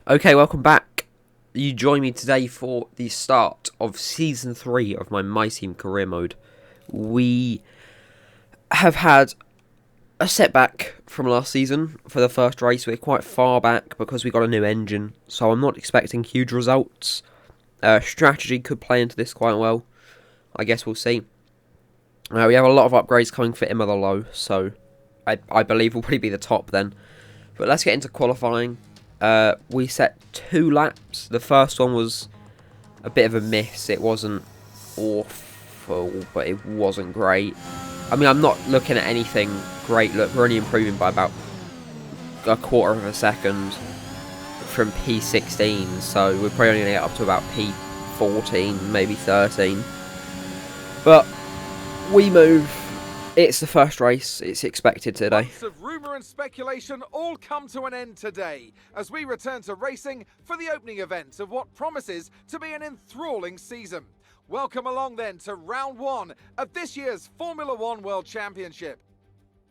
Okay, welcome back. You join me today for the start of Season 3 of my Team career mode. We have had a setback from last season for the first race. We're quite far back because we got a new engine, so I'm not expecting huge results. Strategy could play into this quite well. I guess we'll see. We have a lot of upgrades coming for Imola Low, so I believe we'll probably be the top then. But let's get into qualifying. We set 2 laps. The first one was a bit of a miss. It wasn't awful, but it wasn't great. I mean, I'm not looking at anything great. Look, we're only improving by about a quarter of a second from P16, so we're probably only going to get up to about P14, maybe 13. But we move. It's the first race. It's expected today. Months of rumour and speculation all come to an end today as we return to racing for the opening event of what promises to be an enthralling season. Welcome along then to round 1 of this year's Formula 1 World Championship.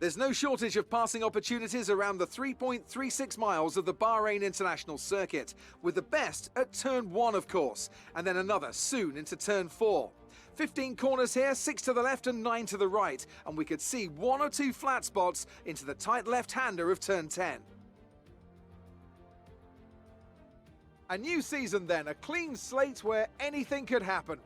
There's no shortage of passing opportunities around the 3.36 miles of the Bahrain International Circuit, with the best at turn 1 of course, and then another soon into turn 4. 15 corners here, 6 to the left and 9 to the right, and we could see 1 or 2 flat spots into the tight left-hander of turn 10. A new season then, a clean slate where anything could happen.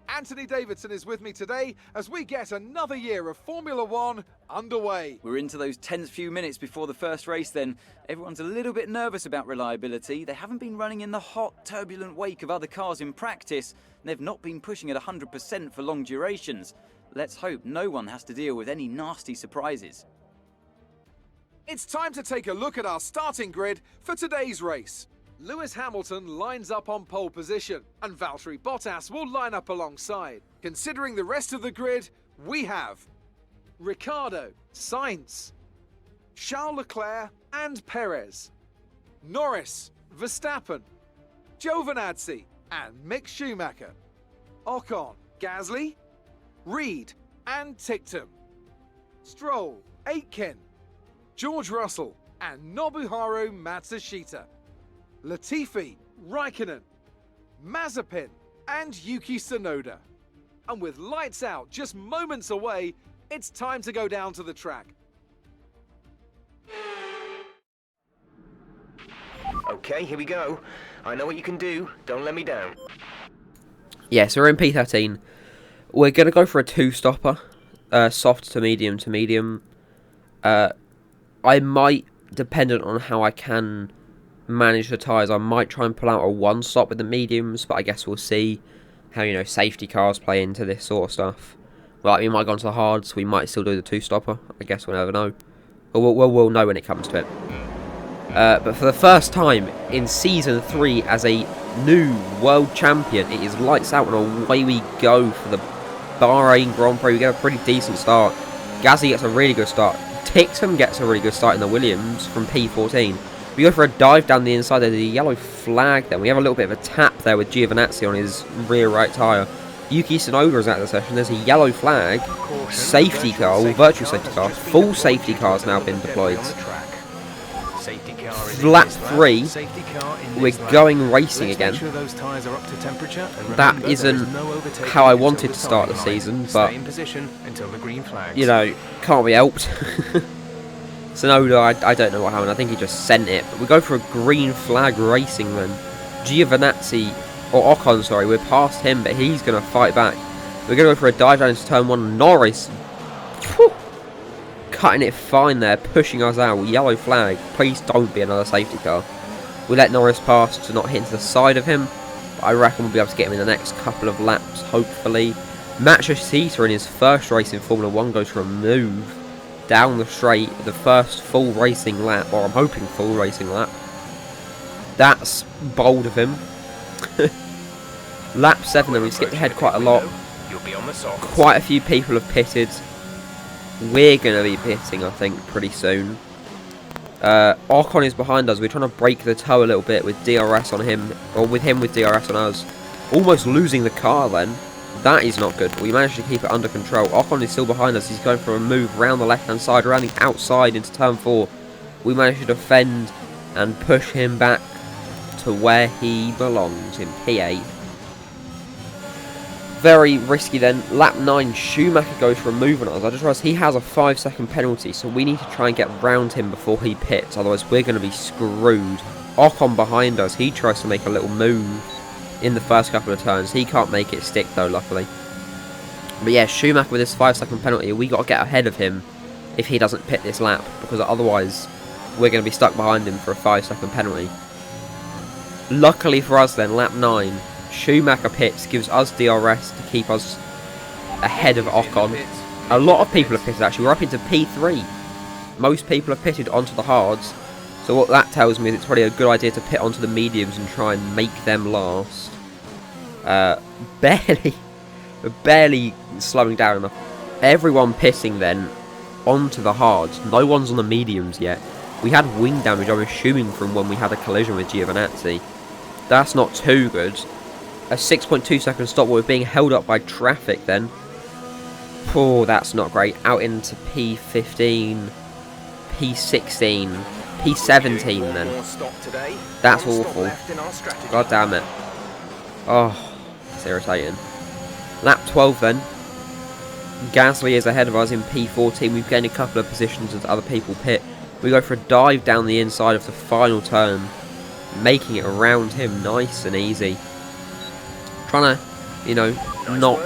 Anthony Davidson is with me today as we get another year of Formula 1 underway. We're into those tense few minutes before the first race then. Everyone's a little bit nervous about reliability. They haven't been running in the hot, turbulent wake of other cars in practice. They've not been pushing at 100% for long durations. Let's hope no one has to deal with any nasty surprises. It's time to take a look at our starting grid for today's race. Lewis Hamilton lines up on pole position, and Valtteri Bottas will line up alongside. Considering the rest of the grid, we have Ricciardo, Sainz, Charles Leclerc and Perez, Norris, Verstappen, Giovinazzi and Mick Schumacher, Ocon, Gasly, Reed and Ticktum, Stroll, Aitken, George Russell and Nobuharu Matsushita, Latifi, Raikkonen, Mazepin and Yuki Tsunoda. And with lights out just moments away, it's time to go down to the track. Okay, here we go. I know what you can do. Don't let me down. Yeah, so we're in P13. We're going to go for a 2-stopper. Soft to medium to medium. I might, dependent on how I can manage the tyres, I might try and pull out a 1-stop with the mediums, but I guess we'll see how, safety cars play into this sort of stuff. Well, we might go on to the hards, we might still do the 2-stopper. I guess we'll never know. We'll know when it comes to it. But for the first time in Season 3 as a new world champion, it is lights out and away we go for the Bahrain Grand Prix. We get a pretty decent start. Gasly gets a really good start. Ticktum gets a really good start in the Williams from P14. We go for a dive down the inside. There's a yellow flag then. We have a little bit of a tap there with Giovinazzi on his rear right tyre. Yuki Tsunoda is out of the session. There's a yellow flag. Caution, Safety car, or virtual safety car. Full safety car has now been deployed. Lap 3, we're going racing again. That isn't how I wanted to start the season, but, can't be helped. Tsunoda, I don't know what happened. I think he just sent it. But we go for a green flag racing then. Giovinazzi, or Ocon, sorry, we're past him, but he's going to fight back. We're going to go for a dive down into turn 1. Norris, whew, cutting it fine there, pushing us out. Yellow flag. Please don't be another safety car. We let Norris pass to not hit into the side of him. But I reckon we'll be able to get him in the next couple of laps, hopefully. Matsushita in his first race in Formula 1 goes for a move down the straight, the first full racing lap, or I'm hoping full racing lap. That's bold of him. Lap 7, and we skipped ahead quite a lot. Quite a few people have pitted. We're going to be pitting, I think, pretty soon. Ocon is behind us. We're trying to break the toe a little bit with DRS on him, or with him with DRS on us. Almost losing the car then. That is not good. We managed to keep it under control. Ocon is still behind us. He's going for a move round the left-hand side, around the outside into turn 4. We managed to defend and push him back to where he belongs in P8. Very risky then. Lap 9, Schumacher goes for a move on us. I just realised he has a 5-second penalty, so we need to try and get round him before he pits, otherwise we're going to be screwed. Ocon behind us, he tries to make a little move in the first couple of turns. He can't make it stick though, luckily. But yeah, Schumacher with his 5-second penalty, we got to get ahead of him if he doesn't pit this lap, because otherwise we're going to be stuck behind him for a 5-second penalty. Luckily for us then, lap 9, Schumacher pits, gives us DRS to keep us ahead of Ocon. A lot of people have pitted actually, we're up into P3. Most people have pitted onto the hards, so what that tells me is it's probably a good idea to pit onto the mediums and try and make them last. Barely slowing down enough. Everyone pitting then onto the hards, no one's on the mediums yet. We had wing damage, I'm assuming, from when we had a collision with Giovinazzi. That's not too good. A 6.2 second stop, we're being held up by traffic then. Oh, that's not great. Out into P15, P16, P17 then. That's awful. God damn it. Oh, it's irritating. Lap 12 then. Gasly is ahead of us in P14. We've gained a couple of positions as other people pit. We go for a dive down the inside of the final turn, making it around him nice and easy. Trying to, you know, not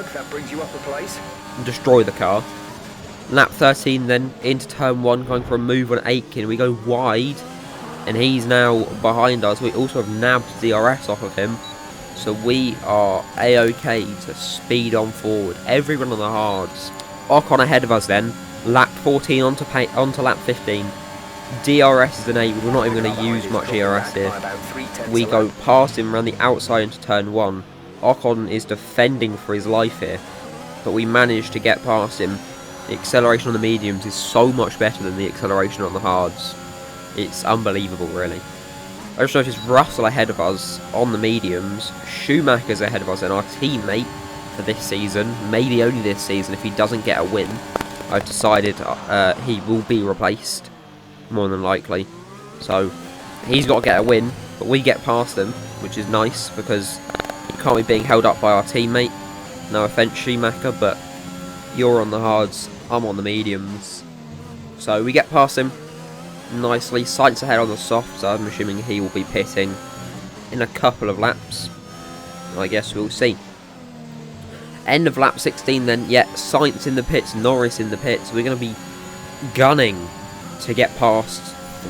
destroy the car. Lap 13 then, into turn 1, going for a move on Aitken. We go wide, and he's now behind us. We also have nabbed DRS off of him, so we are A-OK to speed on forward. Everyone on the hards. Ocon ahead of us then. Lap 14 onto lap 15. DRS is enabled. We're not even going to use much DRS here. We go past him around the outside into turn 1. Ocon is defending for his life here, but we managed to get past him. The acceleration on the mediums is so much better than the acceleration on the hards. It's unbelievable, really. I just noticed Russell ahead of us on the mediums. Schumacher's ahead of us, and our teammate for this season, maybe only this season if he doesn't get a win. I've decided he will be replaced, more than likely. So he's got to get a win, but we get past him, which is nice because he can't be being held up by our teammate. No offence, Schumacher, but you're on the hards, I'm on the mediums. So we get past him nicely. Sainz ahead on the softs. I'm assuming he will be pitting in a couple of laps. I guess we'll see. End of lap 16 then. Yeah, Sainz in the pits, Norris in the pits. We're going to be gunning to get past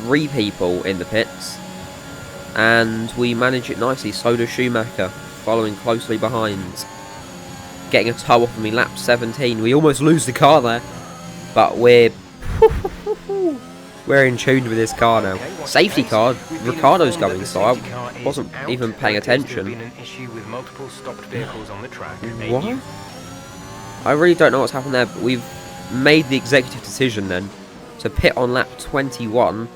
3 people in the pits, and we manage it nicely. So does Schumacher, following closely behind, getting a toe off of me. Lap 17, we almost lose the car there, but we're in tune with this car now. Safety car, Ricciardo's going, so I wasn't even paying attention. What? I really don't know what's happened there, but we've made the executive decision then to pit on lap 21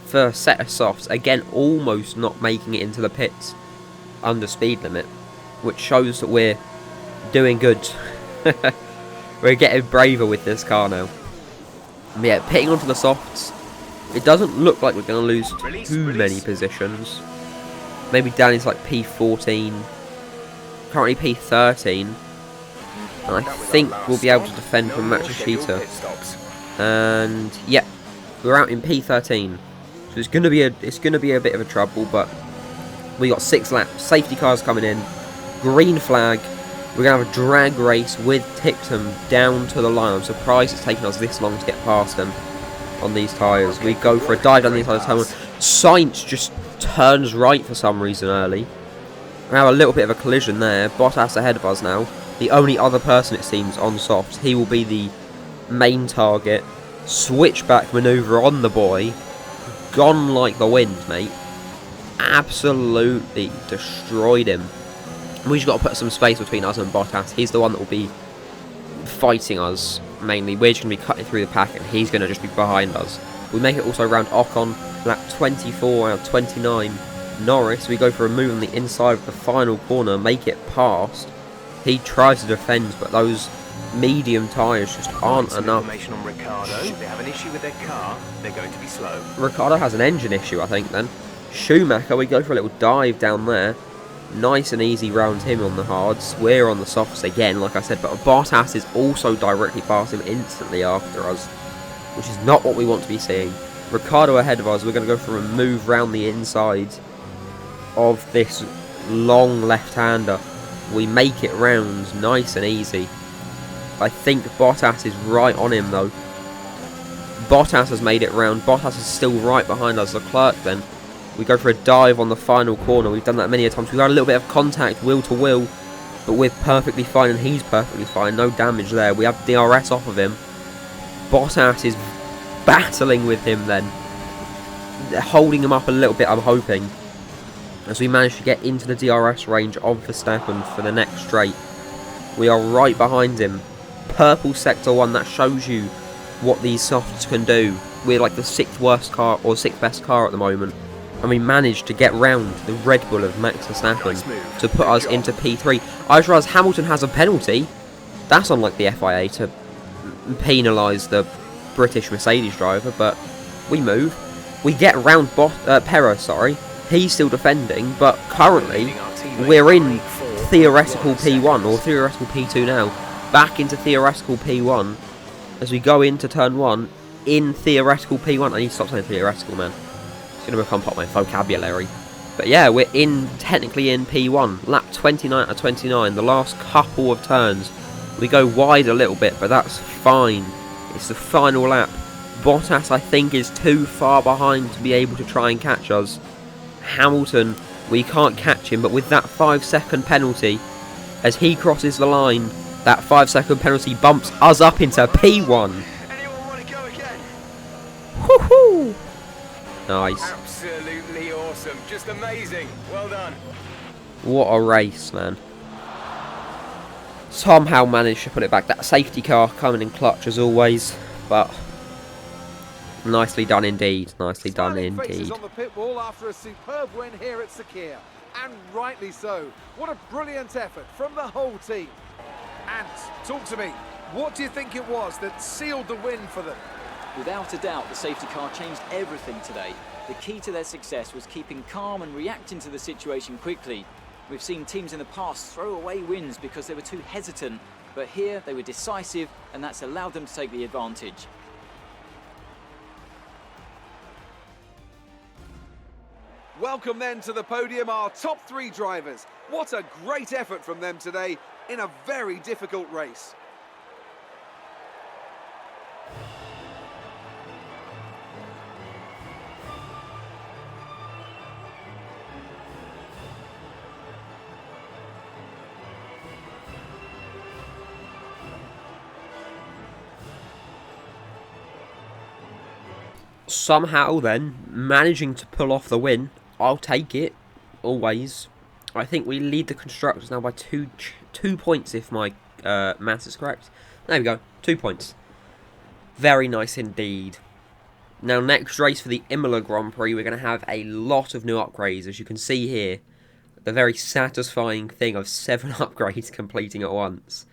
for a set of softs. Again, almost not making it into the pits under speed limit, which shows that we're doing good. We're getting braver with this car now. But yeah, pitting onto the softs. It doesn't look like we're going to lose too many positions. Maybe down into like P14. Currently P13. And I think we'll be able to defend from Matsushita. And yeah, we're out in P13. So it's going to be a bit of a trouble, but we got 6 laps. Safety cars coming in. Green flag. We're going to have a drag race with Tictum down to the line. I'm surprised it's taken us this long to get past them on these tyres. We go for a dive down the inside of the tunnel. Sainz just turns right for some reason early. We have a little bit of a collision there. Bottas ahead of us now. The only other person, it seems, on softs. He will be the main target. Switchback manoeuvre on the boy. Gone like the wind, mate. Absolutely destroyed him. We just got to put some space between us and Bottas. He's the one that will be fighting us, mainly. We're just going to be cutting through the pack, and he's going to just be behind us. We make it also around Ocon, lap 24 out of 29. Norris, we go for a move on the inside of the final corner, make it past. He tries to defend, but those medium tyres just aren't enough. On Ricciardo. They have an issue with their car. They're going to be slow. Ricciardo has an engine issue, I think, then. Schumacher, we go for a little dive down there. Nice and easy round him on the hards. We're on the softs again, like I said, but Bottas is also directly past him instantly after us, which is not what we want to be seeing. Ricciardo ahead of us. We're going to go for a move round the inside of this long left-hander. We make it round nice and easy. I think Bottas is right on him though. Bottas has made it round. Bottas is still right behind us. Leclerc then. We go for a dive on the final corner. We've done that many a times. We've had a little bit of contact, wheel to wheel, but we're perfectly fine and he's perfectly fine. No damage there. We have DRS off of him. Bottas is battling with him then. Holding him up a little bit, I'm hoping, as we manage to get into the DRS range of Verstappen for the next straight. We are right behind him. Purple sector 1, that shows you what these softs can do. We're like the 6th worst car, or 6th best car at the moment. And we managed to get round the Red Bull of Max Verstappen to put us into P3. I just realised Hamilton has a penalty. That's unlike the FIA to penalise the British Mercedes driver, but we move. We get round Perez, sorry. He's still defending, but currently we're in theoretical P1, or theoretical P2 now. Back into theoretical P1 as we go into turn 1 in theoretical P1. I need to stop saying theoretical, man. It's going to become part of my vocabulary. But yeah, we're technically in P1. Lap 29 out of 29. The last couple of turns. We go wide a little bit, but that's fine. It's the final lap. Bottas, I think, is too far behind to be able to try and catch us. Hamilton, we can't catch him, but with that 5-second penalty, as he crosses the line, that 5-second penalty bumps us up into P1. Anyone want to go again? Woohoo! Nice. Absolutely awesome. Just amazing. Well done. What a race, man. Somehow managed to put it back. That safety car coming in clutch as always, but nicely done indeed. Nicely done indeed. On the pit wall after a superb win here at Sakir, and rightly so. What a brilliant effort from the whole team. And talk to me. What do you think it was that sealed the win for them? Without a doubt, the safety car changed everything today. The key to their success was keeping calm and reacting to the situation quickly. We've seen teams in the past throw away wins because they were too hesitant, but here they were decisive, and that's allowed them to take the advantage. Welcome then to the podium, our top 3 drivers. What a great effort from them today in a very difficult race. Somehow then, managing to pull off the win. I'll take it, always. I think we lead the Constructors now by two points if my maths is correct. There we go, 2 points. Very nice indeed. Now next race for the Imola Grand Prix, we're going to have a lot of new upgrades, as you can see here. The very satisfying thing of 7 upgrades completing at once,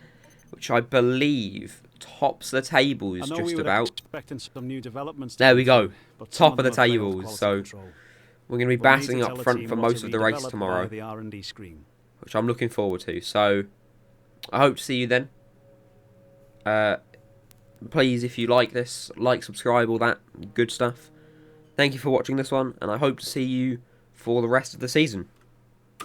which I believe tops the tables just about. Some new developments there we go, top of the tables. So we're going to be battling up front for most of the race tomorrow, which I'm looking forward to. So I hope to see you then. Please, if you like this, like, subscribe, all that good stuff. Thank you for watching this one, and I hope to see you for the rest of the season.